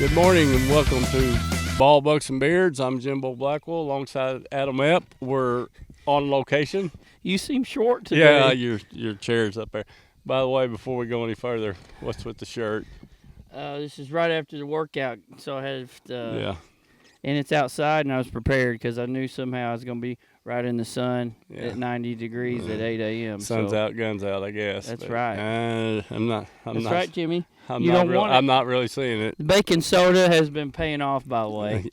Good morning and welcome to Ball, Bucks, and Beards. I'm Jimbo Blackwell alongside Adam Epp. We're on location. You seem short today. Yeah, your chair's up there. By the way, before we go any further, what's with the shirt? This is right after the workout, so I had Yeah. And it's outside, and I was prepared because I knew somehow I was going to be right in the sun at 90 degrees at 8 a.m. Sun's out, guns out, I guess. That's right. That's right, Jimmy. I'm not really seeing it. The baking soda has been paying off, by the way.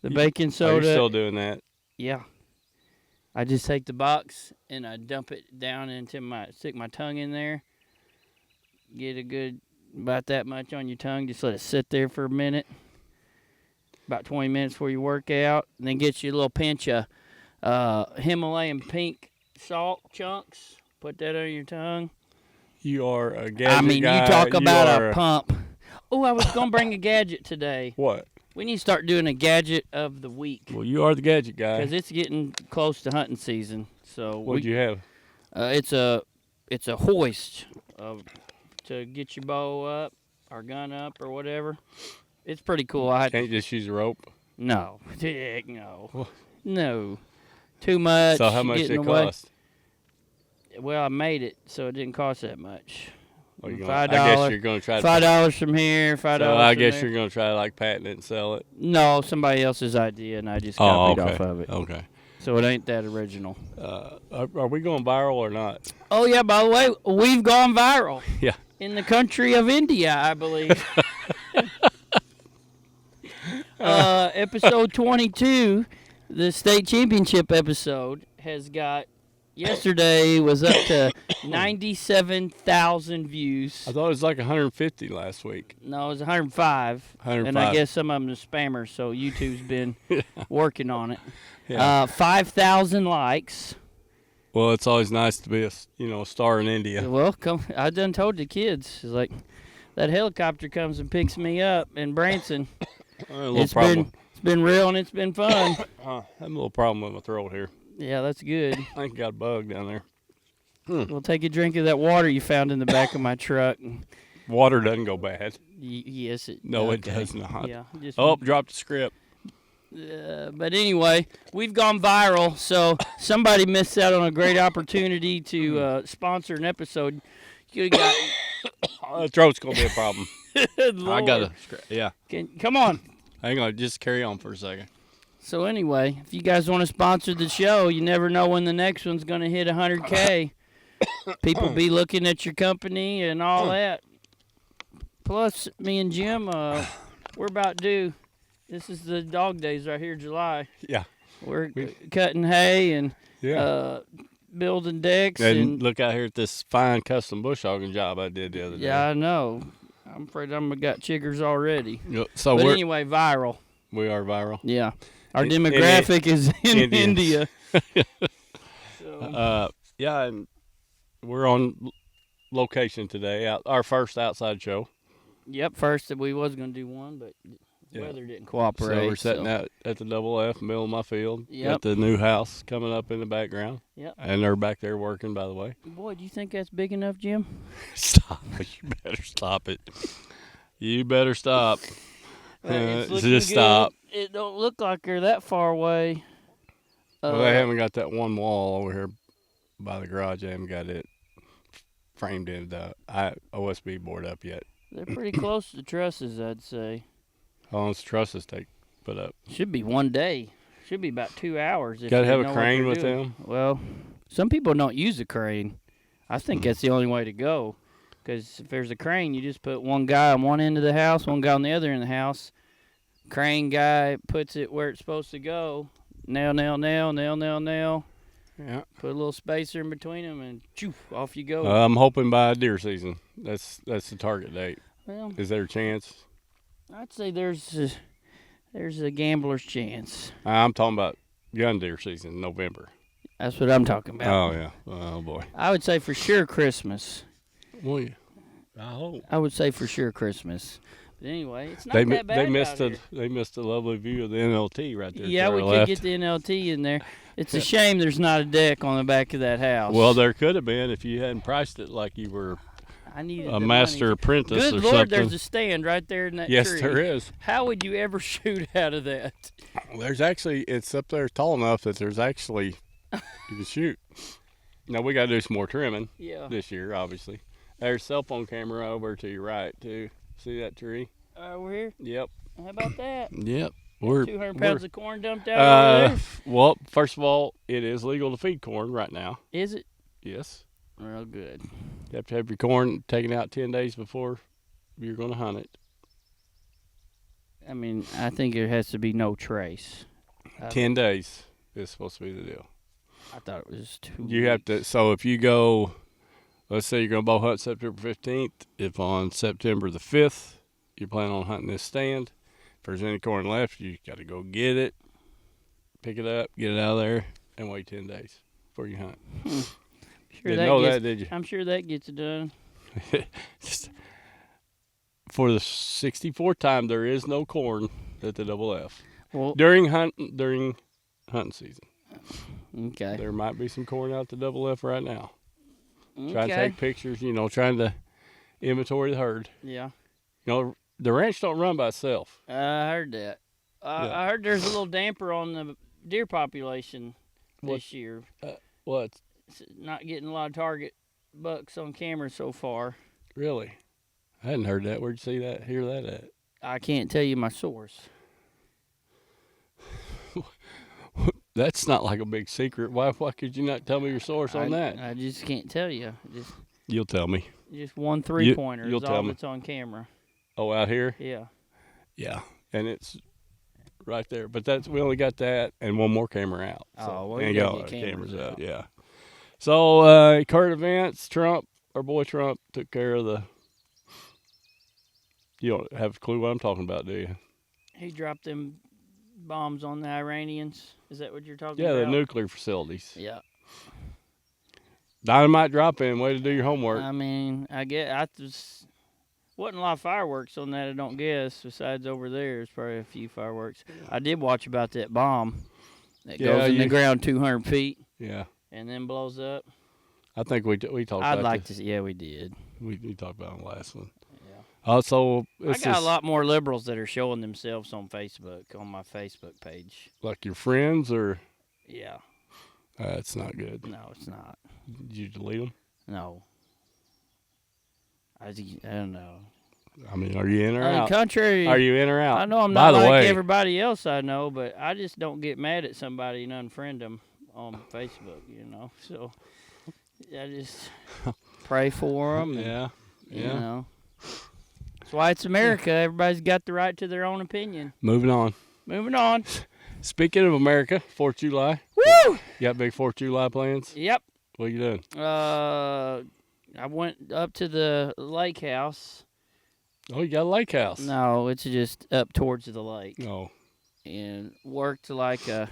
The baking soda. Are you still doing that? Yeah. I just take the box and I dump it down stick my tongue in there. Get a good, about that much on your tongue. Just let it sit there for a minute. About 20 minutes before you work out. And then get you a little pinch of Himalayan pink salt chunks. Put that on your tongue. You are a gadget guy. You talk about a pump. Oh, I was going to bring a gadget today. What? We need to start doing a gadget of the week. Well, you are the gadget guy. Because it's getting close to hunting season. So what'd you have? It's a hoist to get your bow up or gun up or whatever. It's pretty cool. Can't just use a rope? No. Heck no. No. Too much. So how much did it cost? Well, I made it, so it didn't cost that much. $5. I guess you're going to try to $5 from here, $5 so I guess there. you're going to try to like patent it and sell it. No, somebody else's idea, and I just copied off of it. Okay. So it ain't that original. Are we going viral or not? Oh yeah. By the way, we've gone viral. Yeah. In the country of India, I believe. Episode 22, the state championship episode, has got. Yesterday was up to 97,000 views. I thought it was like 150 last week. No, it was 105. 105. And I guess some of them are spammers, so YouTube's been working on it. Yeah. 5,000 likes. Well, it's always nice to be a star in India. Well, I done told the kids, it's like that helicopter comes and picks me up in Branson. It's been real and it's been fun. I have a little problem with my throat here. Yeah, that's good. I think I got a bug down there. We'll take a drink of that water you found in the back of my truck. Water doesn't go bad. Yes, it No, it does not. Yeah. Dropped the script. But anyway, we've gone viral, so somebody missed out on a great opportunity to sponsor an episode. You got throat's going to be a problem. I got a script. Yeah. Come on. Hang on. Just carry on for a second. So anyway, if you guys want to sponsor the show, you never know when the next one's going to hit 100K. People be looking at your company and all that. Plus, me and Jim, we're about due. This is the dog days right here, July. Yeah. We're cutting hay and building decks. And look out here at this fine custom bush hogging job I did the other day. Yeah, I know. I'm afraid I'm got chiggers already. So but anyway, viral. We are viral. Yeah. Our demographic is in India. Yeah, and we're on location today. Our first outside show. Yep, first we was going to do one, but weather didn't cooperate. So we're sitting out at the Double F, middle of my field. Yep. Got the new house coming up in the background. Yep. And they're back there working, by the way. Boy, do you think that's big enough, Jim? Stop it. You better stop it. You better stop. Just good. Stop. It don't look like they're that far away. Well, they haven't got that one wall over here by the garage. They haven't got it framed in the OSB board up yet. They're pretty close to trusses, I'd say. How long does the trusses take to put up? Should be one day. Should be about 2 hours. Got to have a crane with them? Well, some people don't use a crane. I think that's the only way to go. Because if there's a crane, you just put one guy on one end of the house, one guy on the other end of the house. Crane guy puts it where it's supposed to go. Nail, nail, nail, nail, nail, nail. Yeah. Put a little spacer in between them, and choo, off you go. I'm hoping by deer season. That's the target date. Well, is there a chance? I'd say there's a gambler's chance. I'm talking about gun deer season, November. That's what I'm talking about. Oh yeah. Oh boy. I would say for sure Christmas. Well, yeah. I hope. I would say for sure Christmas. But anyway, it's not that bad. They missed a lovely view of the NLT right there. Yeah, we could get the NLT in there. It's a shame there's not a deck on the back of that house. Well, there could have been if you hadn't priced it like you were I needed a the master money. apprentice Good or Lord, something. there's a stand right there in that Yes, tree. there is. How would you ever shoot out of that? There's actually, it's up there tall enough that there's actually, you can shoot. Now, we got to do some more trimming this year, obviously. There's a cell phone camera over to your right, too. See that tree? Over here? Yep. How about that? Yep. 200 pounds of corn dumped out over there? Well, first of all, it is legal to feed corn right now. Is it? Yes. Real good. You have to have your corn taken out 10 days before you're going to hunt it. I mean, I think there has to be no trace. 10 days is supposed to be the deal. I thought it was 2 You have to, so if you go, let's say you're going to bow hunt September 15th, if on September the 5th you plan on hunting this stand, if there's any corn left, you got to go get it, pick it up, get it out of there, and wait 10 days before you hunt. Didn't know that, did you? I'm sure that gets it done. Just, for the 64th time, there is no corn at the Double F. Well, during hunting season. Okay. There might be some corn out the Double F right now. Okay. Trying to take pictures, trying to inventory the herd. Yeah. The ranch don't run by itself. I heard that. I heard there's a little damper on the deer population this year. What? It's not getting a lot of target bucks on camera so far. Really? I hadn't heard that. Where'd you see that? Hear that at? I can't tell you my source. That's not like a big secret. Why could you not tell me your source on that? I just can't tell you. You'll tell me. Just one 3-pointer you'll is tell all me. that's on camera. Oh, out here? Yeah. Yeah, and it's right there. But we only got that and one more camera out. So, well, you gotta get cameras out. Yeah. So, current events, our boy Trump took care of the. You don't have a clue what I'm talking about, do you? He dropped them bombs on the Iranians. Is that what you're talking Yeah, about? the nuclear facilities. Yeah. Dynamite drop-in, way to do your homework. I mean, wasn't a lot of fireworks on that, I don't guess. Besides over there, there's probably a few fireworks. I did watch about that bomb that goes in the ground 200 feet. Yeah. And then blows up. I think we talked about this. Yeah, we did. We talked about it in the last one. Yeah. Also, I got a lot more liberals that are showing themselves on Facebook, on my Facebook page. Like your friends, or? Yeah. It's not good. No, it's not. Did you delete them? No. I don't know. I mean, are you in or out? Contrary. Are you in or out? I know I'm not like everybody else I know, but I just don't get mad at somebody and unfriend them on Facebook, So I just pray for them. Yeah. That's why it's America. Everybody's got the right to their own opinion. Moving on. Speaking of America, 4th of July. Woo! You got big 4th of July plans? Yep. What are you doing? I went up to the lake house. Oh, you got a lake house? No, it's just up towards the lake. Oh. And worked like a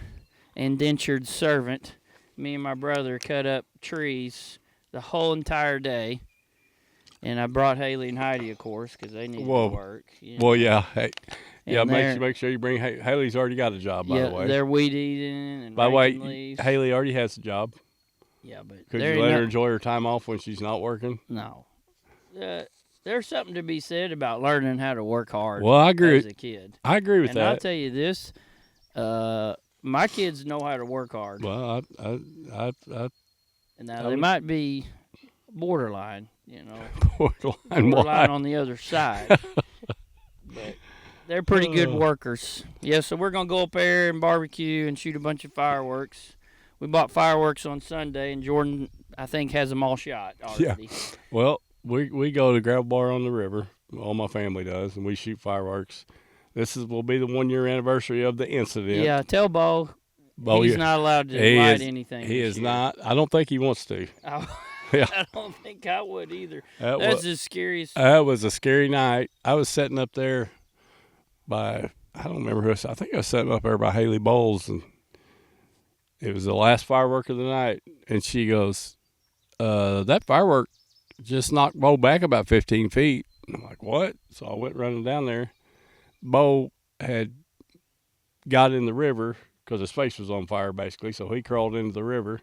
indentured servant. Me and my brother cut up trees the whole entire day. And I brought Haley and Heidi, of course, because they need to work. Well, yeah. Hey. Yeah, make sure you bring Haley's already got a job, by the way. They're weed eating and by the way, leaves. Haley already has a job. Yeah, but could you let her enjoy her time off when she's not working? No. There's something to be said about learning how to work hard. Well, I agree as a kid. I agree with that. And I'll tell you this, my kids know how to work hard. Well, and now they might be borderline, borderline on the other side. But they're pretty good workers. Yeah, so we're going to go up there and barbecue and shoot a bunch of fireworks. We bought fireworks on Sunday, and Jordan, I think, has them all shot already. Yeah. Well, we go to Gravel Bar on the river. All my family does, and we shoot fireworks. Will be the 1-year anniversary of the incident. Yeah, tell Bo he's not allowed to light anything. He is not. I don't think he wants to. Yeah. I don't think I would either. That's the scariest. That was a scary night. I was sitting up there I don't remember who. I think I was sitting up there by Haley Bowles, and it was the last firework of the night. And she goes, that firework just knocked Bo back about 15 feet. And I'm like, what? So I went running down there. Bo had got in the river because his face was on fire, basically. So he crawled into the river,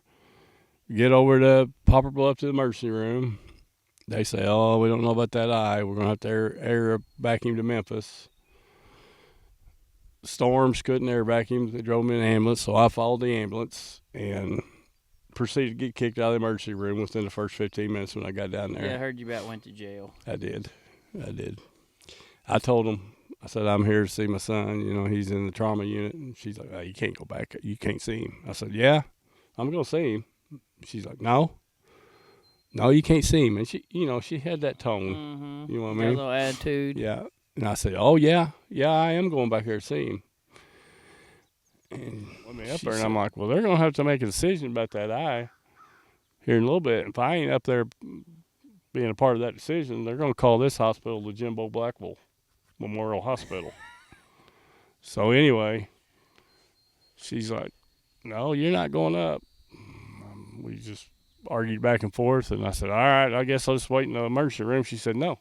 get over to Popper Bluff to the emergency room. They say, oh, we don't know about that eye. We're going to have to air back him to Memphis. Storms couldn't air back him. They drove him in an ambulance, so I followed the ambulance and proceeded to get kicked out of the emergency room within the first 15 minutes when I got down there. Yeah, I heard you about went to jail. I did. I told him, I said, I'm here to see my son. You know, he's in the trauma unit. And she's like, oh, you can't go back. You can't see him. I said, yeah, I'm going to see him. She's like, no, you can't see him. And she had that tone. Mm-hmm. You know what I mean? Got a little attitude. Yeah. And I said, oh, yeah, I am going back there to see him. And let me up there, and I'm like, well, they're going to have to make a decision about that eye here in a little bit. If I ain't up there being a part of that decision, they're going to call this hospital the Jimbo Blackwell Memorial Hospital. So anyway, she's like, no, you're not going up. We just argued back and forth, and I said, all right, I guess I'll just wait in the emergency room. She said, no,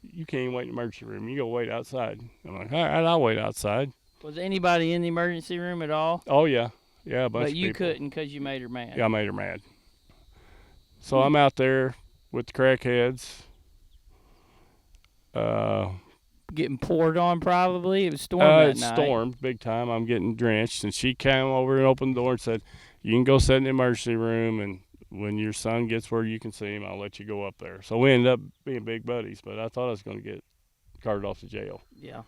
you can't even wait in the emergency room. You go wait outside. I'm like, all right, I'll wait outside. Was anybody in the emergency room at all? Oh, yeah. Yeah, a bunch of people. But you couldn't because you made her mad. Yeah, I made her mad. So I'm out there with the crackheads. Getting poured on probably. It was storming that night. It stormed big time. I'm getting drenched. And she came over and opened the door and said, you can go sit in the emergency room, and when your son gets where you can see him, I'll let you go up there. So we ended up being big buddies, but I thought I was going to get carted off to jail. Yeah.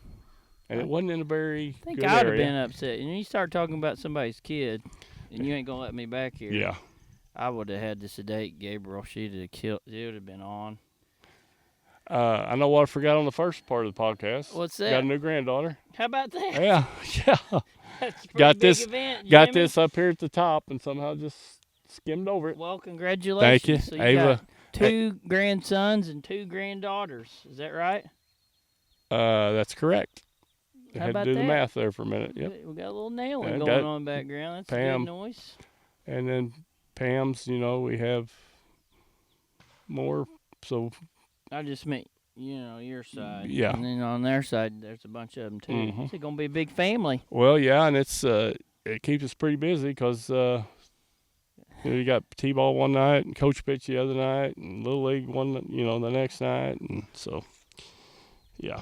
And it wasn't in a very I think good I would area. have been upset. And you start talking about somebody's kid, and you ain't going to let me back here. Yeah. I would have had to sedate Gabriel. She'd have killed. It would have been on. I know what I forgot on the first part of the podcast. What's that? Got a new granddaughter. How about that? Yeah. That's a pretty got big this. event, Got Jimmy. this up here at the top, and somehow just skimmed over it. Well, congratulations. Thank you, So you Ava. got 2 grandsons and 2 granddaughters. Is that right? That's correct. I How had to about do that? the math there for a minute. Yep. We got a little nailing Yeah, going got on in the background. That's a Pam. good noise. And then Pam's, we have more. So I just meant, your side. Yeah. And then on their side, there's a bunch of them, too. Mhm. It's going to be a big family. well, yeah, and it keeps us pretty busy because you got T-ball one night and coach pitch the other night and little league one, the next night, and so yeah.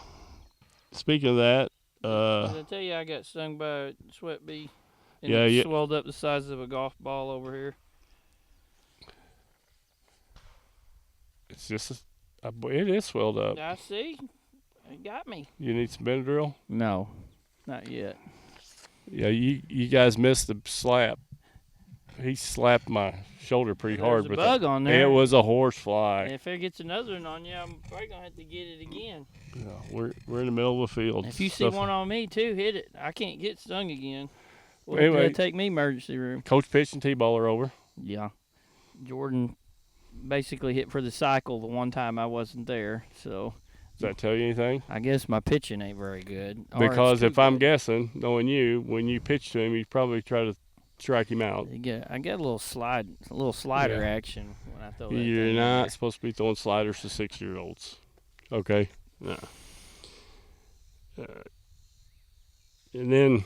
Speaking of that, Did I tell you I got stung by a sweat bee? And Yeah, it yeah. swelled up the size of a golf ball over here. it's just it is swelled up. I see. It got me. You need some Benadryl? No, not yet. Yeah, you guys missed the slap. He slapped my shoulder pretty hard, There's a but bug on there. it was a horse fly. And if there gets another one on you, I'm probably going to have to get it again. Yeah, we're in the middle of a field. If you see one on me, too, hit it. I can't get stung again. Well, Anyway. take me emergency room. Coach pitch and T-ball are over. Yeah. Jordan basically hit for the cycle the one time I wasn't there. So Does that tell you anything? I guess my pitching ain't very good. Or it's Because too if I'm good. guessing, knowing you, when you pitch to him, you probably try to strike him out. I get a little slider Yeah. action when I throw that You're thing in not there. supposed to be throwing sliders to 6-year-olds. Okay? No. And then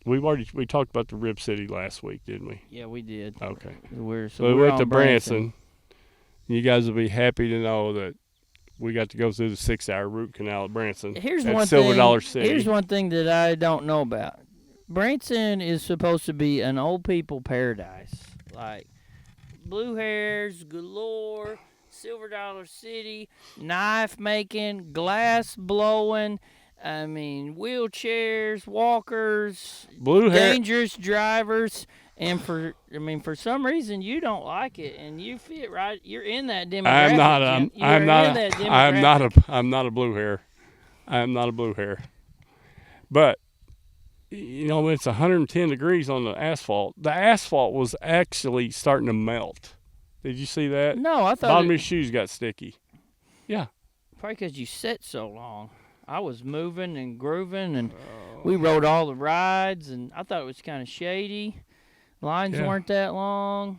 we talked about the Rib City last week, didn't we? Yeah, we did. Okay. We're So we we're went on to Branson. You guys will be happy to know that we got to go through the 6-hour root canal at Branson. Here's at one Silver thing. Dollar City. Here's one thing that I don't know about. Branson is supposed to be an old people paradise, like blue hairs galore, Silver Dollar City, knife making, glass blowing. I mean, wheelchairs, walkers, Blue hair. dangerous drivers. And for some reason you don't like it, and you fit right. You're in that demographic. I'm not. Jim. I'm You're not. in that I'm not demographic. I'm not a blue hair. I'm not a blue hair. But when it's 110 degrees on the asphalt was actually starting to melt. Did you see that? No, I thought Bottom of your shoes got sticky. Yeah. probably because you sat so long. I was moving and grooving, and we rode all the rides, and I thought it was kind of shady. Lines Yeah. weren't that long.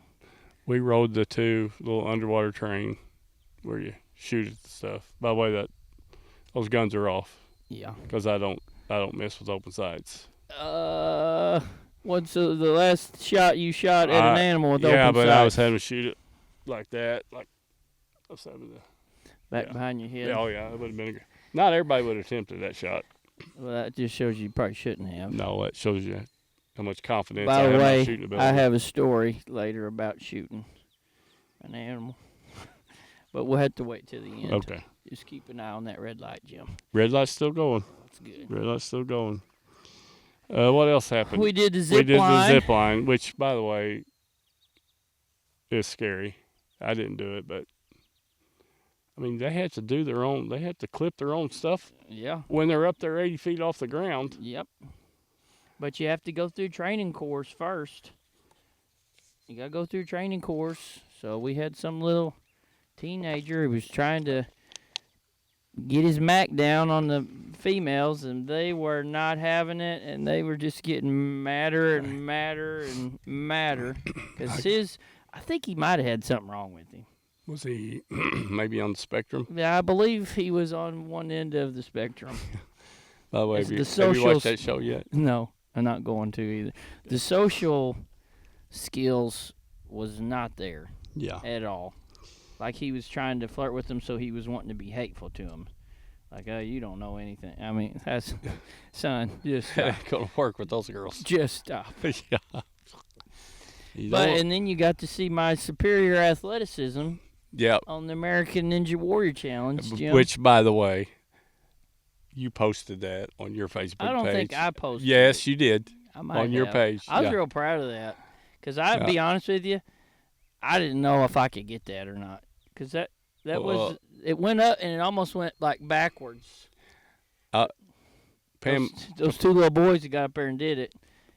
We rode the 2 little underwater train where you shoot at the stuff. By the way, those guns are off Yeah. because I don't mess with open sights. What's the last shot you shot at an animal with Yeah, open but sights? I was having to shoot it like that, like 7. Back behind your head. Yeah, oh, yeah, it would have been not everybody would have attempted that shot. Well, that just shows you probably shouldn't have. No, it shows you how much confidence By I the have in my way, shooting ability. I have a story later about shooting an animal. But we'll have to wait till the end. Okay. Just keep an eye on that red light, Jim. Red light's still going. That's good. Red light's still going. What else happened? We did the We zip did line. the zip line, which, by the way, is scary. I didn't do it, but I mean, they had to do their own. They had to clip their own stuff. Yeah. When they're up there 80 feet off the ground. Yep. But you have to go through training course first. You got to go through training course. So we had some little teenager who was trying to get his Mac down on the females, and they were not having it, and they were just getting madder and madder and madder. Because I think he might have had something wrong with him. Was he maybe on the spectrum? Yeah, I believe he was on one end of the spectrum. By the way, have you social watched that show yet? No, I'm not going to either. The social skills was not there. Yeah. At all. Like he was trying to flirt with them, so he was wanting to be hateful to him. Like, oh, you don't know anything. I mean, that's, son, just stop. It ain't gonna work with those girls. Just stop. Yeah. And then you got to see my superior athleticism. Yep. On the American Ninja Warrior Challenge, Jim. Which, by the way, you posted that on your Facebook page. I don't think I posted Yes, it. you did. I might on your have. page. I was real proud of that. Because I'd be honest with you, I didn't know if I could get that or not. Because that was, it went up and it almost went like backwards. Pam, those two little boys that got up there and did it,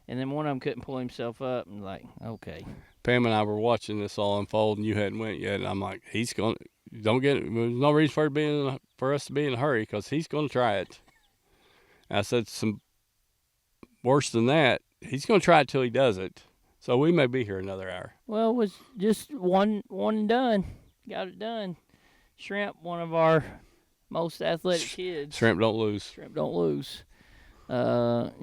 and then one of them couldn't pull himself up, and like, okay. Pam and I were watching this all unfold, and you hadn't went yet. And I'm like, he's going. Don't get. There's no reason for us to be in a hurry because he's going to try it. And I said some worse than that. He's going to try it till he does it. So we may be here another hour. Well, it was just one and done. Got it done. Shrimp, one of our most athletic kids. Shrimp don't lose. Shrimp don't lose.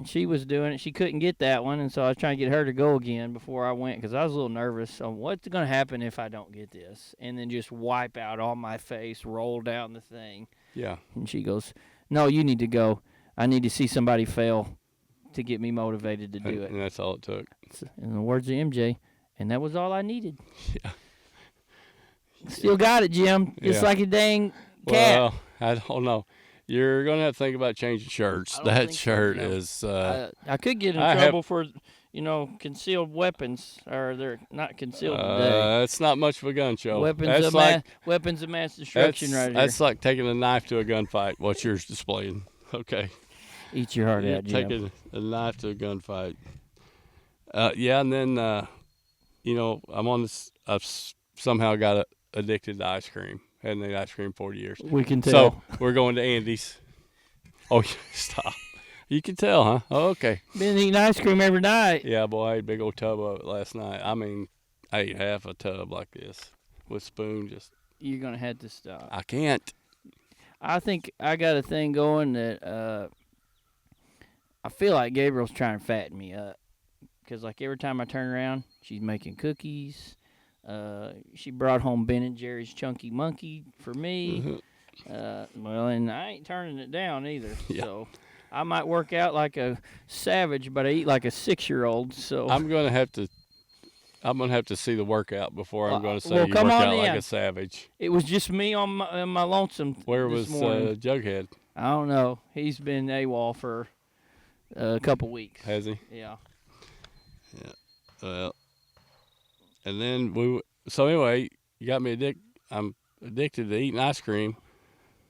She was doing it. She couldn't get that one, and so I was trying to get her to go again before I went because I was a little nervous on what's going to happen if I don't get this, and then just wipe out all my face, roll down the thing. Yeah. And she goes, "No, you need to go. I need to see somebody fail to get me motivated to do it." And that's all it took. In the words of MJ, and that was all I needed. Yeah. Still got it, Jim. Just like a dang cat. Well, I don't know. You're going to have to think about changing shirts. That shirt is... I could get in trouble for, concealed weapons. Or they're not concealed today. It's not much of a gun show. Weapons of mass destruction right here. That's like taking a knife to a gunfight, what you're displaying. Okay. Eat your heart out, Jim. Taking a knife to a gunfight. And then, I'm on this... I've somehow got addicted to ice cream. Hadn't ate ice cream 40 years. We can tell. So we're going to Andy's. Oh, stop. You can tell, huh? Oh, okay. Been eating ice cream every night. Yeah, boy, I ate a big old tub of it last night. I mean, I ate half a tub like this with a spoon. You're going to have to stop. I can't. I think I got a thing going that I feel like Gabriel's trying to fatten me up. Because, like, every time I turn around, she's making cookies. She brought home Ben & Jerry's Chunky Monkey for me. And I ain't turning it down either. Yeah. So I might work out like a savage, but I eat like a 6-year-old. So I'm gonna have to see the workout before I'm gonna say you work out like a savage. It was just me on my lonesome. Where this was morning. Jughead? I don't know. He's been AWOL for a couple weeks. Has he? Yeah. Yeah. Well. And then anyway, you got me addicted. I'm addicted to eating ice cream.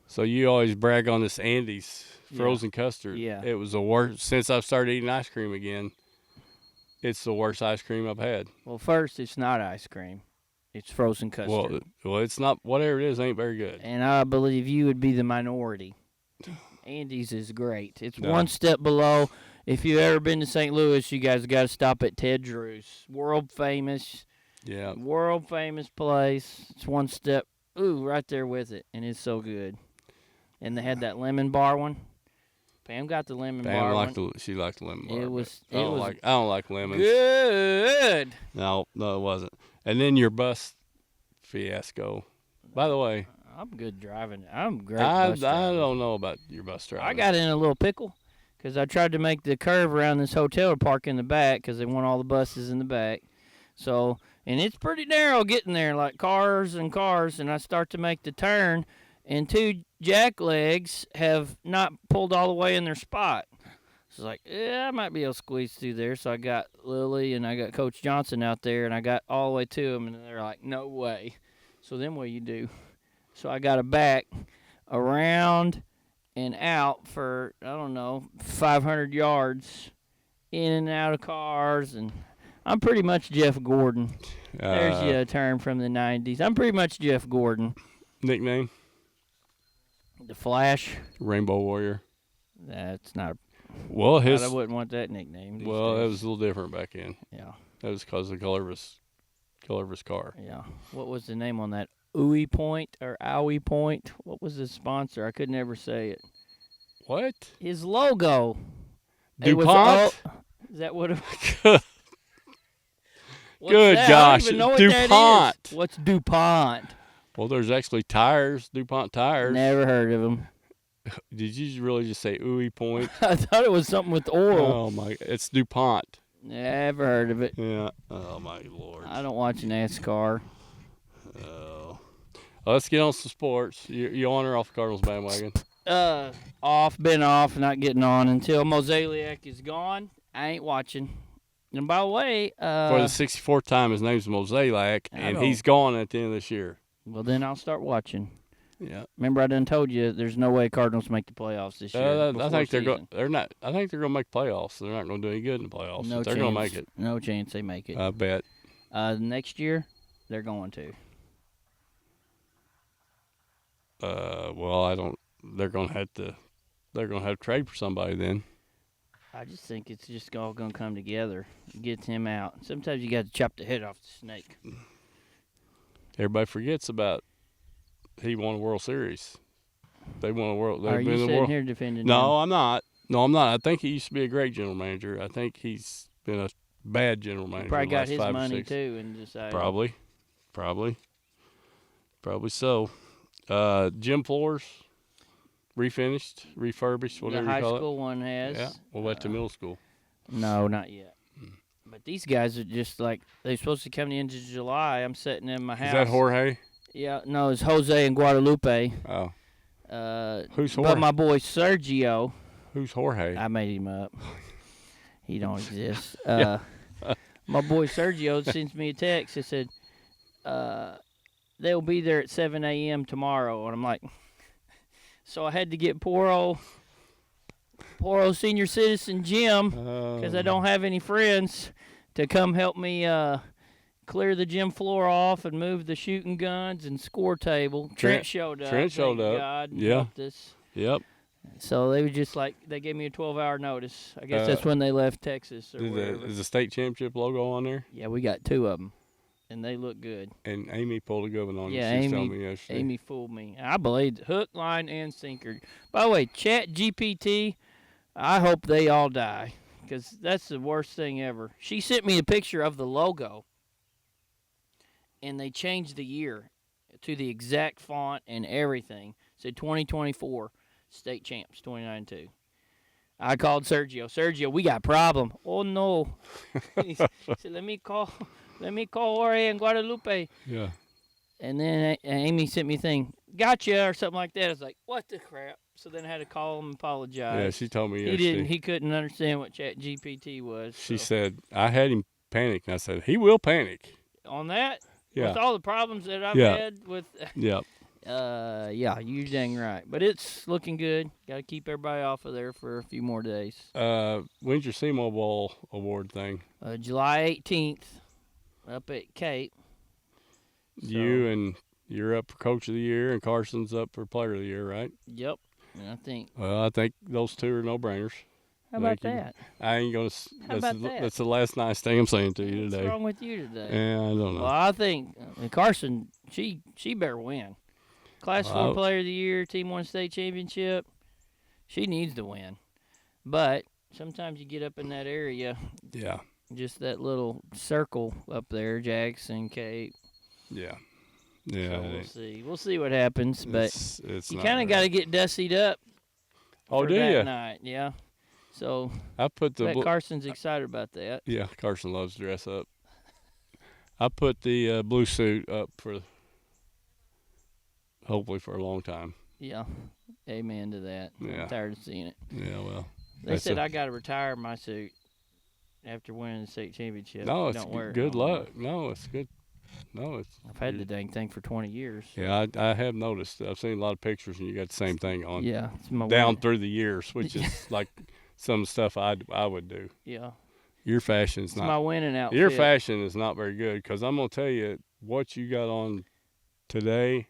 So you always brag on this Andy's frozen custard. Yeah. It was the worst since I've started eating ice cream again. It's the worst ice cream I've had. Well, first, it's not ice cream. It's frozen custard. Well, it's not. Whatever it is, ain't very good. And I believe you would be the minority. Andy's is great. It's one step below. If you've ever been to St. Louis, you guys got to stop at Ted Drew's. World famous. Yeah. World famous place. It's one step, right there with it, and it's so good. And they had that lemon bar one. Pam got the lemon bar one. She liked the lemon bar. I don't like lemons. Good. No, it wasn't. And then your bus fiasco. By the way, I'm good driving. I'm great I bus driving. don't know about your bus driving. I got in a little pickle because I tried to make the curve around this hotel park in the back because they want all the buses in the back. So, and it's pretty narrow getting there, like cars and cars. And I start to make the turn, and two jack legs have not pulled all the way in their spot. So it's like, yeah, I might be able to squeeze through there. So I got Lily and I got Coach Johnson out there, and I got all the way to them, and they're like, no way. So then what do you do? So I got to back around and out for, I don't know, 500 yards in and out of cars. And I'm pretty much Jeff Gordon. There's a term from the 90s. I'm pretty much Jeff Gordon. Nickname? The Flash. Rainbow Warrior. That's not. Well, I wouldn't want that nickname. Well, days. it was a little different back then. Yeah. That was because of the color of his car. Yeah. What was the name on that? Ooey Point or Owie Point? What was his sponsor? I could never say it. What? His logo. DuPont? Is that what it Good gosh. I don't even know what DuPont. That is. What's DuPont? Well, there's actually tires, DuPont tires. Never heard of them. Did you really just say Ooey Point? I thought it was something with oil. Oh, my. It's DuPont. Never heard of it. Yeah. Oh, my Lord. I don't watch NASCAR. Oh. Well, let's get on some sports. You on or off the Cardinals bandwagon? Been off, not getting on until Mozeliak is gone. I ain't watching. And by the way, for the 64th time, his name's Mozeliak, and he's gone at the end of this year. Well, then I'll start watching. Yeah. Remember, I done told you there's no way Cardinals make the playoffs this year. I think they're not. I think they're going to make playoffs. They're not going to do any good in the playoffs. No they're going to make it. No chance they make it. I bet. Next year, they're going to. Well, I don't. They're going to have to. They're going to have to trade for somebody then. I just think it's just all going to come together. Get him out. Sometimes you got to chop the head off the snake. Everybody forgets about he won a World Series. They won a World. Are you sitting here defending him? No, I'm not. No, I'm not. I think he used to be a great general manager. I think he's been a bad general manager. Probably got last his 5 or money 6. too and decided. Probably so. Gym floors, refinished, refurbished, whatever the you call it. high school one has. Yeah. What about the middle school? No, not yet. But these guys are just like, they're supposed to come the end of July. I'm sitting in my house. Is that Jorge? Yeah, no, it's Jose and Guadalupe. Oh. Who's Jorge? But my boy Sergio. Who's Jorge? I made him up. He don't exist. Yeah. My boy Sergio sends me a text. He said, they'll be there at 7 a.m. tomorrow. And I'm like, so I had to get poor old senior citizen Jim, because I don't have any friends, to come help me clear the gym floor off and move the shooting guns and score table. Trent showed up. Trent showed up. God, yeah. Helped us. Yep. So they were just like, they gave me a 12-hour notice. I guess that's when they left Texas. Or is the state championship logo on there? Yeah, we got 2 of them, and they look good. And Amy pulled a good one on you. Yeah, She told me yesterday. Amy fooled me. I believed hook, line, and sinker. By the way, Chat GPT, I hope they all die, because that's the worst thing ever. She sent me a picture of the logo, and they changed the year to the exact font and everything. It said 2024 state champs, 29-2. I called Sergio. Sergio, we got a problem. Oh no. He said, let me call Jorge and Guadalupe. Yeah. And then Amy sent me a thing, gotcha, or something like that. I was like, what the crap? So then I had to call him and apologize. Yeah, she told me yesterday. He couldn't understand what Chat GPT was. She said, I had him panic. And I said, he will panic. On that? Yeah. With all the problems that I've had with. Yep. Yeah, you're dang right. But it's looking good. Got to keep everybody off of there for a few more days. When's your SEMO Bowl award thing? July 18th, up at Cape. So, You're up for Coach of the Year, and Carson's up for Player of the Year, right? Yep. And I think those 2 are no-brainers. How about that? I ain't gonna. How about that? That's the last nice thing I'm saying to you today. What's wrong with you today? Yeah, I don't know. Well, I think Carson, she better win. Class 4 Player of the Year, Team 1 state championship. She needs to win. But sometimes you get up in that area. Yeah. Just that little circle up there, Jackson, Cape. Yeah. Yeah, So we'll see. We'll see what happens, but it's you not kind of right. got to get dustied up. Oh, for do that you? night, yeah. So I put the bet Carson's excited about that. yeah. Carson loves to dress up. I put the blue suit up for hopefully for a long time. Yeah. Amen to that. Yeah. I'm tired of seeing it. Yeah, well. They said I got to retire my suit after winning the state championship. No, it's Don't wear it good no more. luck. No, it's good. No, it's. I've had the dang thing for 20 years. So. Yeah, I have noticed. I've seen a lot of pictures, and you got the same thing on. Yeah, it's my down winning. through the years, which is like some stuff I would do. Yeah. Your fashion's It's not. my winning outfit. Your fashion is not very good because I'm gonna tell you what you got on today.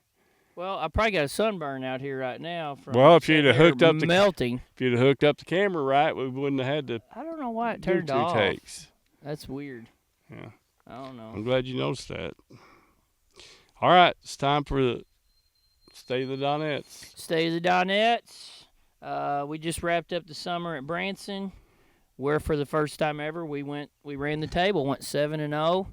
Well, I probably got a sunburn out here right now. From Well, if you'd have hooked up melting. If you'd have hooked up the camera right, we wouldn't have had to. I don't know why it do turned two off. takes. That's weird. Yeah. I don't know. I'm glad you noticed that. All right, it's time for the State of the Donettes. State of the Donettes. We just wrapped up the summer at Branson, where for the first time ever we ran the table, went 7-0.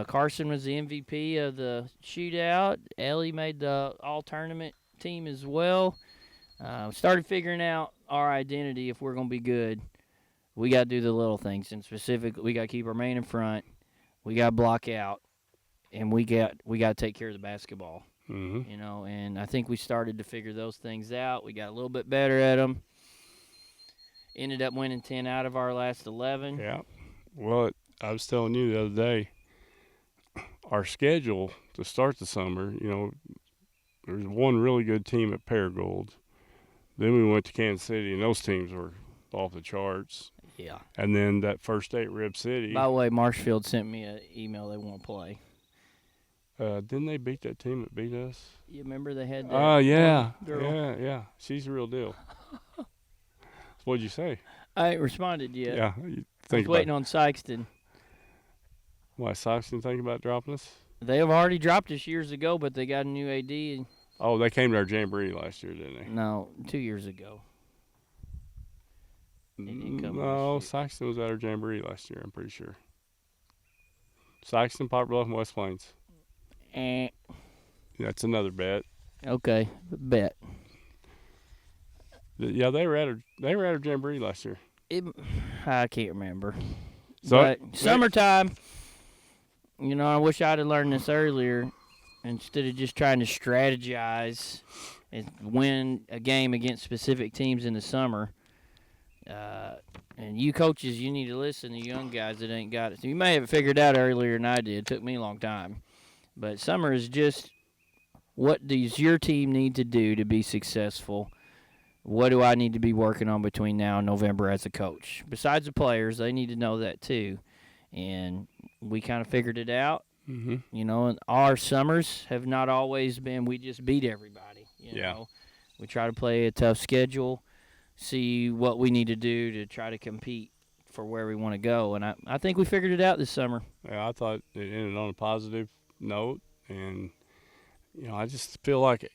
Carson was the MVP of the shootout. Ellie made the all-tournament team as well. Started figuring out our identity if we're going to be good. We got to do the little things, and specifically, we got to keep our man in front. We got to block out, and we got to take care of the basketball. Mm-hmm. You know, and I think we started to figure those things out. We got a little bit better at them. Ended up winning 10 out of our last 11. Yeah. Well, I was telling you the other day, our schedule to start the summer, there's one really good team at Paragould. Then we went to Kansas City, and those teams were off the charts. Yeah. And then that first day at Rib City. By the way, Marshfield sent me an email they want to play. Didn't they beat that team that beat us? You remember they had that Oh, yeah. girl? Yeah. She's the real deal. What'd you say? I ain't responded yet. Yeah. You think I was waiting on Sykeston. Why, Sykeston thinking about dropping us? They have already dropped us years ago, but they got a new AD. And Oh, they came to our jamboree last year, didn't they? no, 2 years ago. didn't come No, last Sykeston was at our jamboree last year, I'm pretty sure. Sykeston, Poplar Bluff, and West Plains. That's another bet. Okay, bet. Yeah, they were at our jamboree last year. I can't remember. So but summertime, I wish I'd have learned this earlier instead of just trying to strategize and win a game against specific teams in the summer. And you coaches, you need to listen to young guys that ain't got it. So you may have it figured out earlier than I did. It took me a long time. But summer is just, what does your team need to do to be successful? What do I need to be working on between now and November as a coach? Besides the players, they need to know that too. And we kind of figured it out. Mm-hmm. And our summers have not always been we just beat everybody. You Yeah. know, we try to play a tough schedule, see what we need to do to try to compete for where we want to go. And I think we figured it out this summer. Yeah, I thought it ended on a positive note. And, I just feel like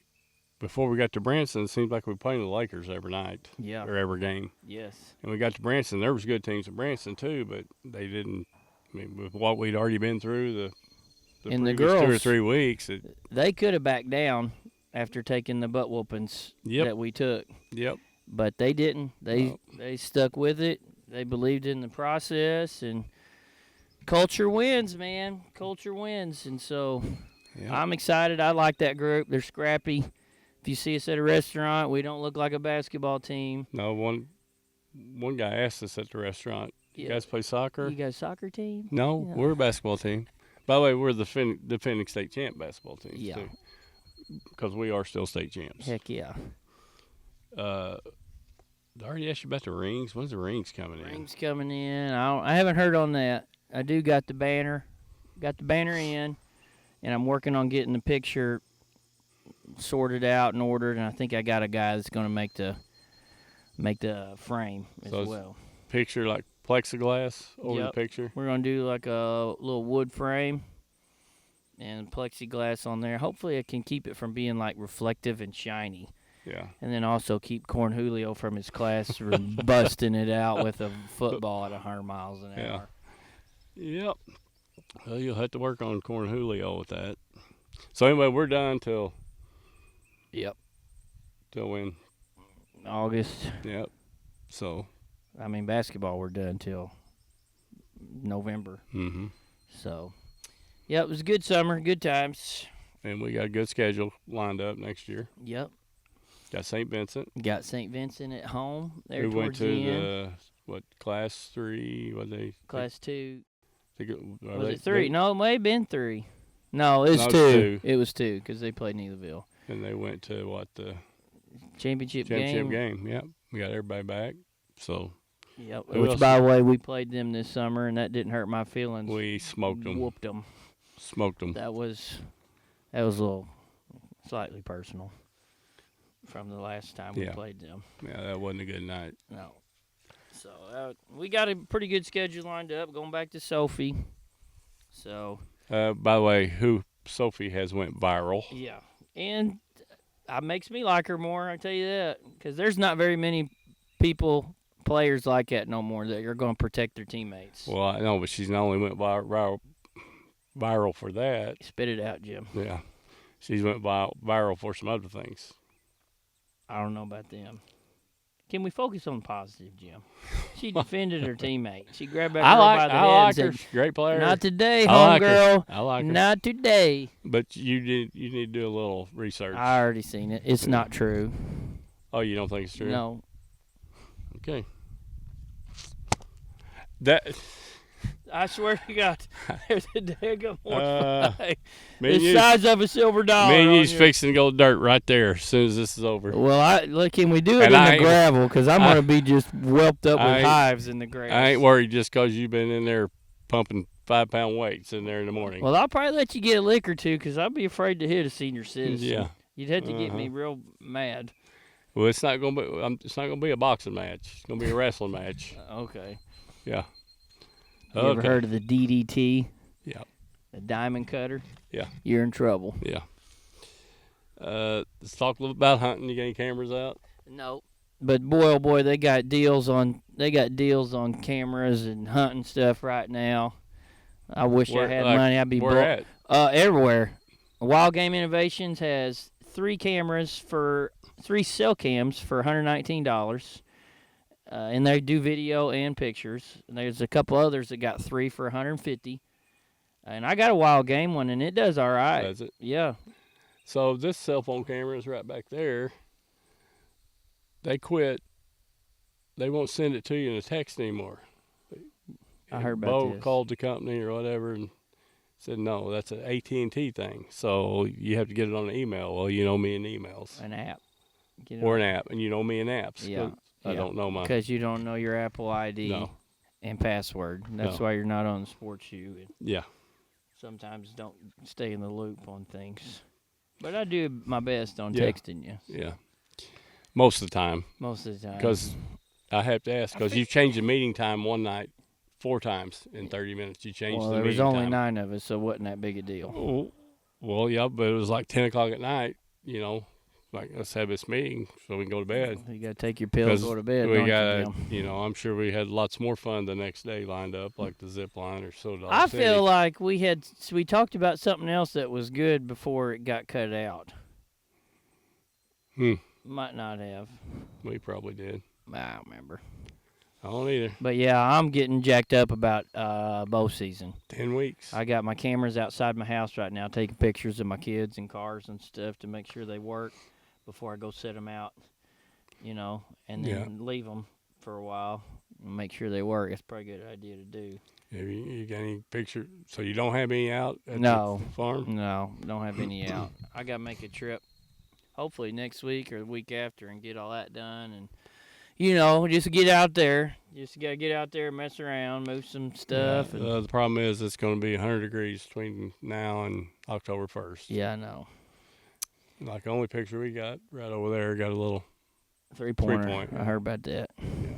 before we got to Branson, it seemed like we were playing the Lakers every night. Yeah. Or every game. Yes. And we got to Branson. There was good teams at Branson, too, but they didn't. I mean, with what we'd already been through the And the previous girls, 2 or 3 weeks. They could have backed down after taking the butt whoopings that we took. Yep. But they didn't. They stuck with it. They believed in the process, and culture wins, man. Culture wins. And so I'm excited. I like that group. They're scrappy. If you see us at a restaurant, we don't look like a basketball team. No, one guy asked us at the restaurant, you guys play soccer? You guys soccer team? No, we're a basketball team. By the way, we're the defending state champ basketball team, too. Because we are still state champs. Heck yeah. I already asked you about the rings. When's the rings coming in? Rings coming in. I haven't heard on that. I do got the banner. Got the banner in, and I'm working on getting the picture sorted out and ordered, and I think I got a guy that's going to make the frame as well. Picture like plexiglass over the picture? We're going to do like a little wood frame and plexiglass on there. Hopefully I can keep it from being like reflective and shiny. Yeah. And then also keep Corn Julio from his class from busting it out with a football at 100 miles an hour. Yep. Well, you'll have to work on Corn Julio with that. So anyway, we're done till Yep. when? August. Yep. So. I mean, basketball we're done till November. Mm-hmm. So, yeah, it was a good summer, good times. And we got a good schedule lined up next year. Yep. Got St. Vincent. Got St. Vincent at home there We went towards to the end. class 3? What they? Class 2. Was Was it 3? No, it may have been 3. No, it was 2. It was 2 because they played Neelyville. And they went to the championship game. Yep. We got everybody back. So. Yep. Which, by the way, we played them this summer, and that didn't hurt my feelings. We smoked them. Whooped them. Smoked them. That was a little slightly personal from the last time we played them. Yeah, that wasn't a good night. No. So we got a pretty good schedule lined up, going back to Sophie. So. By the way, Sophie has went viral. Yeah, and it makes me like her more. I tell you that, because there's not very many players like that no more that are going to protect their teammates. Well, I know, but she's not only went viral for that. Spit it out, Jim. Yeah, she's went viral for some other things. I don't know about them. Can we focus on positive, Jim? She defended her teammate. She grabbed that girl by the head and said, her. Great player. "Not today, homegirl. I like her. Not today." But you need to do a little research. I already seen it. It's not true. Oh, you don't think it's true? No. Okay. I swear to God, there's a daggum flag the size of a silver dollar. Me and you's fixing to go dirt right there as soon as this is over. Well, can we do it in the gravel? Because I'm going to be just whelped up with hives in the grass. I ain't worried just because you've been in there pumping 5-pound weights in there in the morning. Well, I'll probably let you get a lick or two because I'll be afraid to hit a senior citizen. Yeah. You'd have to get me real mad. Well, it's not going to be a boxing match. It's going to be a wrestling match. Okay. Yeah. You ever heard of the DDT? Yeah. The diamond cutter? Yeah. You're in trouble. Yeah. Let's talk a little about hunting. You got any cameras out? No. But boy, oh boy, they got deals on cameras and hunting stuff right now. I wish I had money. I'd be where at? Everywhere. Wild Game Innovations has 3 cell cams for $119. And they do video and pictures. And there's a couple others that got 3 for $150. And I got a Wild Game one, and it does all right. Does it? Yeah. So this cell phone camera is right back there. They quit. They won't send it to you in a text anymore. I heard about this. Bo called the company or whatever and said, no, that's an AT&T thing. So you have to get it on an email. Well, you know me in emails. An app. Or an app. And you know me in apps. Yeah. I don't know my. Because you don't know your Apple ID and password. That's why you're not on the sports shoe. Yeah. Sometimes don't stay in the loop on things. But I do my best on texting you. Yeah. Most of the time. Most of the time. Because I have to ask, because you changed the meeting time one night 4 times in 30 minutes. You changed the meeting time. Well, there was only 9 of us, so it wasn't that big a deal. Well, yeah, but it was like 10 o'clock at night, like, let's have this meeting so we can go to bed. You got to take your pills and go to bed. I'm sure we had lots more fun the next day lined up, like the zip line or Soda I City. feel like we talked about something else that was good before it got cut out. Might not have. We probably did. I don't remember. I don't either. But yeah, I'm getting jacked up about bow season. 10 weeks. I got my cameras outside my house right now, taking pictures of my kids and cars and stuff to make sure they work before I go set them out, and then leave them for a while and make sure they work. That's probably a good idea to do. Have you got any picture? So you don't have any out at the farm? No, don't have any out. I got to make a trip, hopefully next week or the week after, and get all that done and. Just get out there. Just got to get out there, mess around, move some stuff. Yeah, the problem is it's going to be 100 degrees between now and October 1st. Yeah, I know. Like the only picture we got right over there got a little 3-pointer. I heard about that. Yeah.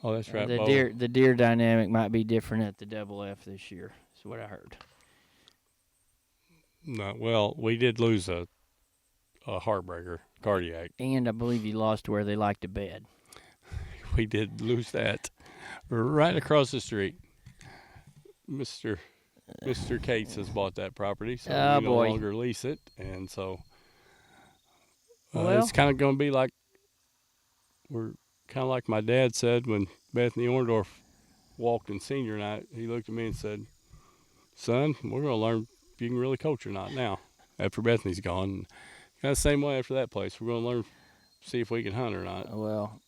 Oh, that's right. The deer dynamic might be different at the Double F this year. That's what I heard. No, well, we did lose a heartbreaker, cardiac. And I believe you lost where they like to bed. We did lose that. Right across the street. Mr. Mr. Cates has bought that property, so Oh, we no boy. longer lease it, and so Well, it's kind of going to be like we're kind of like my dad said when Bethany Orndorff walked in senior night. He looked at me and said, "Son, we're going to learn if you can really coach or not now." After Bethany's gone, kind of the same way after that place. We're going to learn, see if we can hunt or not. well,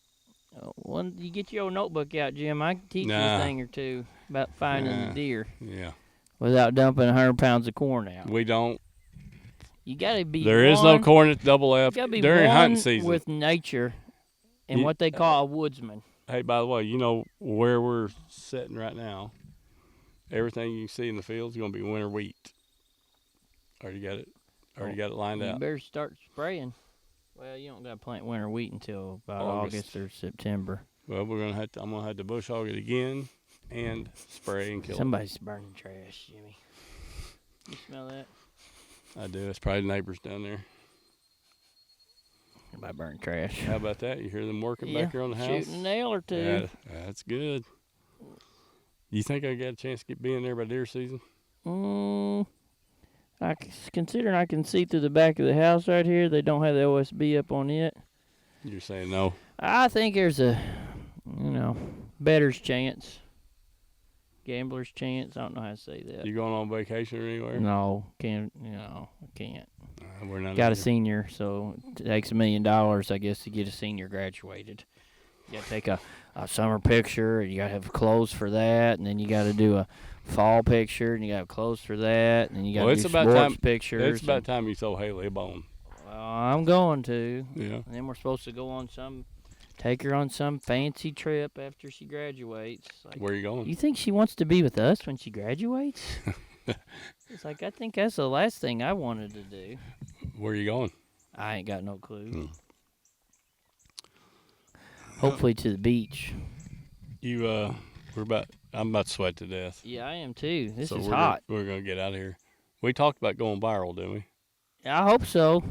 when you get your old notebook out, Jim, I can teach you Nah. a thing or two about finding the deer Yeah, without dumping 100 pounds of corn out. we don't. You got to be There is no corn at Double F You got to be during hunting one season. with nature and You- what they call a woodsman. Hey, by the way, you know where we're sitting right now? Everything you see in the field is going to be winter wheat. Already got it. Already got it lined You out. better start spraying. Well, you don't got to plant winter wheat until about August or September. Well, we're gonna have to. I'm gonna have to bush hog it again and spray and kill Somebody's burning trash, Jimmy. You smell that? it. I do. It's probably the neighbors down there. Somebody burning trash. How about that? You hear them working Yeah, back here on the house? shooting a nail or two. Yeah, that's good. You think I got a chance to get being there by deer season? Considering I can see through the back of the house right here, they don't have the OSB up on it. You're saying no. I think there's a, better's chance. Gambler's chance. I don't know how to say that. You going on vacation or anywhere? No, I can't. We're not. Got a senior, so it takes $1 million, I guess, to get a senior graduated. You got to take a summer picture, and you got to have clothes for that, and then you got to do a fall picture, and you got to have clothes for that, and then you got to do sports pictures. It's about time you told Haley a bone. Well, I'm going to. Yeah. And then we're supposed to go on take her on some fancy trip after she graduates. Like, Where are you going? you think she wants to be with us when she graduates? It's like, I think that's the last thing I wanted to do. Where are you going? I ain't got no clue. Hopefully to the beach. I'm about to sweat to death. Yeah, I am too. This is we're hot. We're going to get out of here. We talked about going viral, didn't we? I hope so.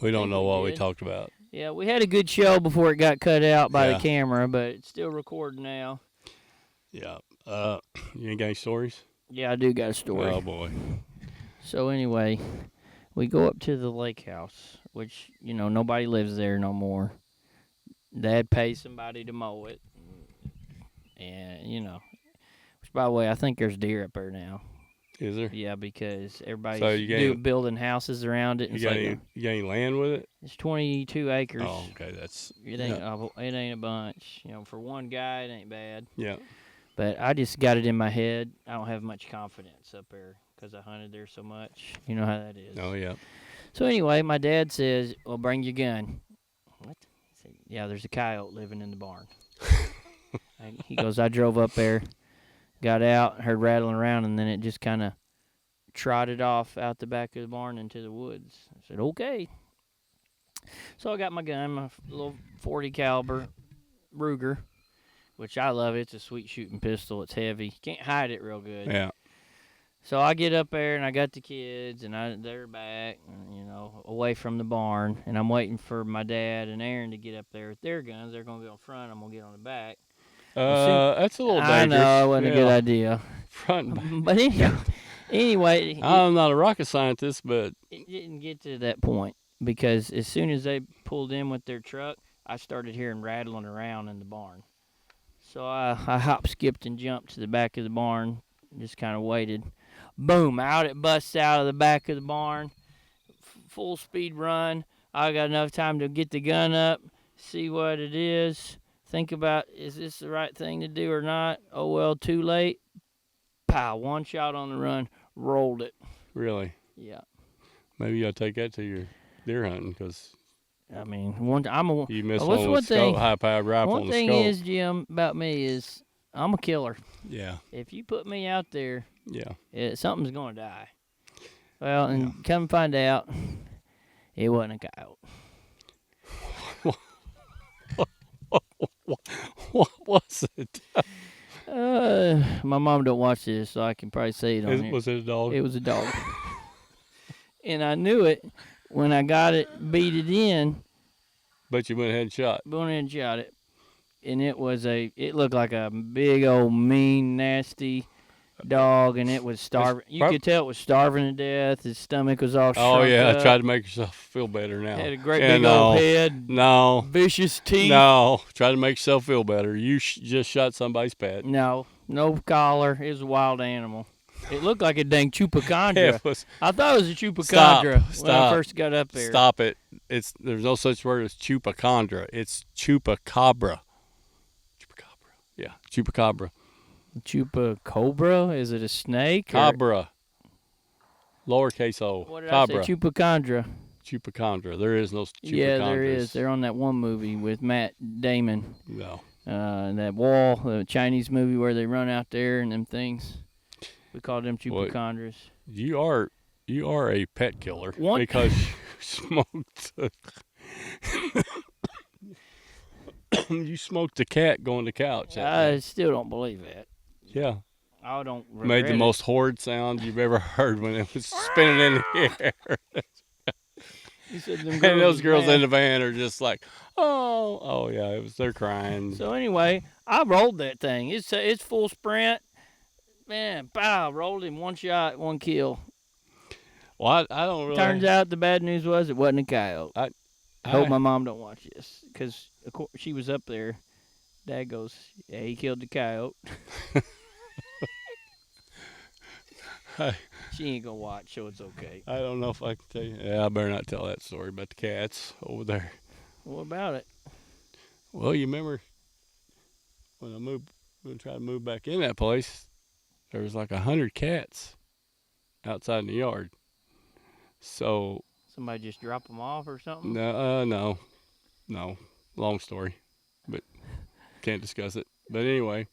We don't know what we did. talked about. Yeah, we had a good show before it got cut out by the camera, but it's still recording now. Yeah. You ain't got any stories? Yeah, I do got a story. Oh, boy. So anyway, we go up to the lake house, which, nobody lives there no more. Dad pays somebody to mow it. And, which, by the way, I think there's deer up there now. Is there? Yeah, because everybody's building houses around it. You got any land with it? It's 22 acres. Oh, okay. It ain't a bunch. For one guy, it ain't bad. Yeah. But I just got it in my head. I don't have much confidence up there because I hunted there so much. You know how that is. Oh, yeah. So anyway, my dad says, well, bring your gun. What? He said, yeah, there's a coyote living in the barn. He goes, I drove up there, got out, heard rattling around, and then it just kind of trotted off out the back of the barn into the woods. I said, okay. So I got my gun, my little .40 caliber Ruger, which I love. It's a sweet shooting pistol. It's heavy. You can't hide it real good. Yeah. So I get up there, and I got the kids, and they're back, away from the barn, and I'm waiting for my dad and Aaron to get up there with their guns. They're going to go in front. I'm going to get on the back. That's a little dangerous. I know, it wasn't a good idea. Front and back. But anyway, I'm not a rocket scientist, but it didn't get to that point because as soon as they pulled in with their truck, I started hearing rattling around in the barn. So I hop, skipped, and jumped to the back of the barn, just kind of waited. Boom, out it busts out of the back of the barn, full speed run. I got enough time to get the gun up, see what it is, think about, is this the right thing to do or not? Oh, well, too late. Pow, one shot on the run, rolled it. Really? Yeah. Maybe you ought to take that to your deer hunting because I mean, you missed one with high-powered rifle One thing is, Jim, about me is I'm a killer. Yeah. If you put me out there, yeah, something's going to die. Well, and come find out, it wasn't a coyote. What was it? My mom don't watch this, so I can probably say it on here. Was it a dog? It was a dog. And I knew it when I got it, beat it in. But you went ahead and shot. Went ahead and shot it. And it looked like a big old mean, nasty dog, and it was starving. You could tell it was starving to death. His stomach was all Oh, shrunk yeah. up. Try to make yourself feel better now. Had a great big old head. No. Vicious teeth. No. Try to make yourself feel better. You just shot somebody's pet. No collar. It was a wild animal. It looked like a dang chupacabra. I thought it was a chupacabra when I first got up there. Stop it. There's no such word as chupacabra. It's chupacabra. Chupacabra. Yeah, chupacabra. Chupacabra? Is it a snake? Cabra. Lowercase o. What did Cabra. I say? Chupacabra. Chupacabra. There is no chupacabras. Yeah, there is. They're on that one movie with Matt Damon. No. That wall, the Chinese movie where they run out there and them things. We call them chupacabras. You are a pet killer because you smoked. You smoked a cat going to couch. I still don't believe that. Yeah. I don't regret Made the most horrid sound you've ever heard when it was spinning in the air. And those girls in the van are just like, oh yeah, they're crying. So anyway, I rolled that thing. It's full sprint. Man, pow, rolled him, one shot, one kill. Well, I don't really. Turns out the bad news was it wasn't a coyote. I hope my mom don't watch this because she was up there. Dad goes, yeah, he killed the coyote. She ain't gonna watch, so it's okay. I don't know if I can tell you. Yeah, I better not tell that story about the cats over there. What about it? Well, you remember when we tried to move back in that place, there was like 100 cats outside in the yard. So somebody just drop them off or something? No. Long story, but can't discuss it. But anyway,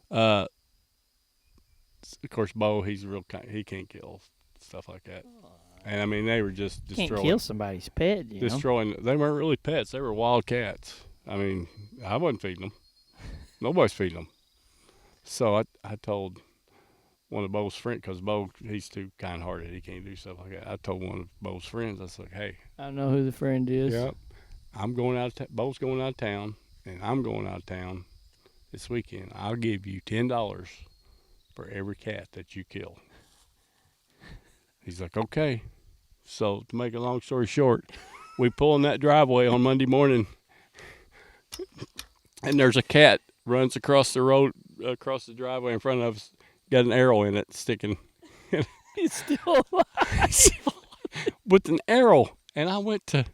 of course, Bo, he's he can't kill stuff like that. And I mean, they were just destroying. Can't kill somebody's pet, you know? They weren't really pets. They were wild cats. I mean, I wasn't feeding them. Nobody's feeding them. So I told one of Bo's friends, because Bo, he's too kind-hearted. He can't do stuff like that. I told one of Bo's friends, I was like, hey. I know who the friend is. Yep. I'm going out of Bo's going out of town, and I'm going out of town this weekend. I'll give you $10 for every cat that you kill. He's like, okay. So to make a long story short, we pull in that driveway on Monday morning, and there's a cat runs across the road, across the driveway in front of us, got an arrow in it sticking. He's still alive. With an arrow. And I went to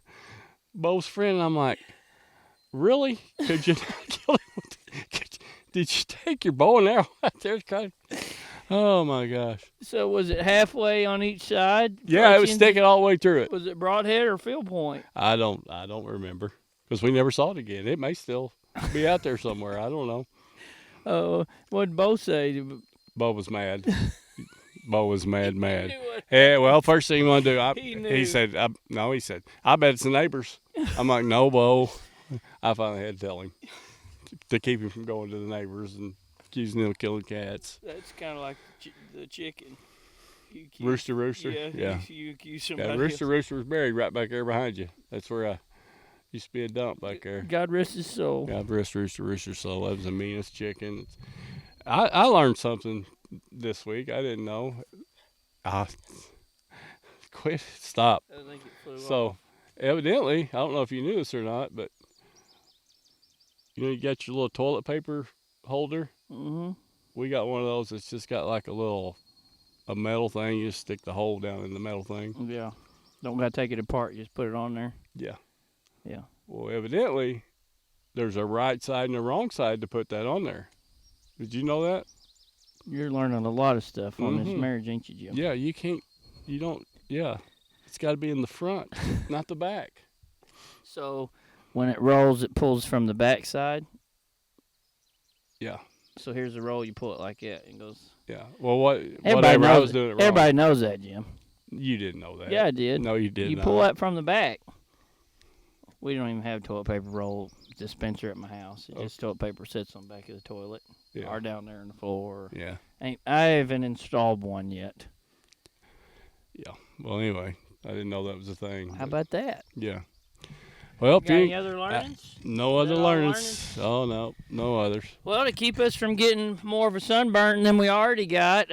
Bo's friend, and I'm like, really? Could you not kill him? Did you take your bow and arrow out there? Oh, my gosh. So was it halfway on each side? Yeah, it was sticking all the way through it. Was it broadhead or field point? I don't remember, because we never saw it again. It may still be out there somewhere. I don't know. Oh, what did Bo say? Bo was mad. Bo was mad. Yeah, well, first thing he wanted to do, he said, I bet it's the neighbors. I'm like, no, Bo. I finally had to tell him to keep him from going to the neighbors and accusing them of killing cats. That's kind of like the chicken. Rooster. Yeah. You accuse somebody. Yeah, Rooster was buried right back there behind you. That's where used to be a dump back there. God rest his soul. God rest Rooster's soul. That was the meanest chicken. I learned something this week. I didn't know. Quit. Stop. I think it flew So, off. Evidently, I don't know if you knew this or not, but you got your little toilet paper holder? Mm-hmm. We got one of those that's just got like a metal thing. You just stick the hole down in the metal thing. Yeah. Don't got to take it apart. Just put it on there. Yeah. Yeah. Well, evidently, there's a right side and a wrong side to put that on there. Did you know that? You're learning a lot of stuff on this marriage, ain't you, Jim? Yeah, it's got to be in the front, not the back. So when it rolls, it pulls from the back side? Yeah. So here's the roll, you pull it like that, and it goes. Yeah. Well, whatever, I was doing it wrong. Everybody knows that, Jim. You didn't know that. Yeah, I did. No, you didn't. You pull that from the back. We don't even have toilet paper roll dispenser at my house. It just toilet paper sits on the back of the toilet. Yeah. Or down there on the floor. Yeah. I haven't installed one yet. Yeah. Well, anyway, I didn't know that was a thing. How about that? Yeah. Well, if Got you any other learnings? no Is other that all learnings. Oh no, no others. Well, to keep us from getting more of a sunburn than we already got,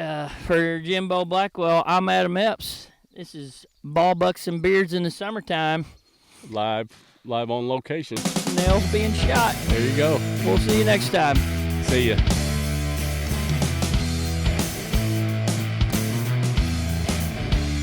for Jimbo Blackwell, I'm Adam Epps. This is Ball Bucks and Beards in the summertime. Live on location. Nails being shot. There you go. We'll see you next time. See ya.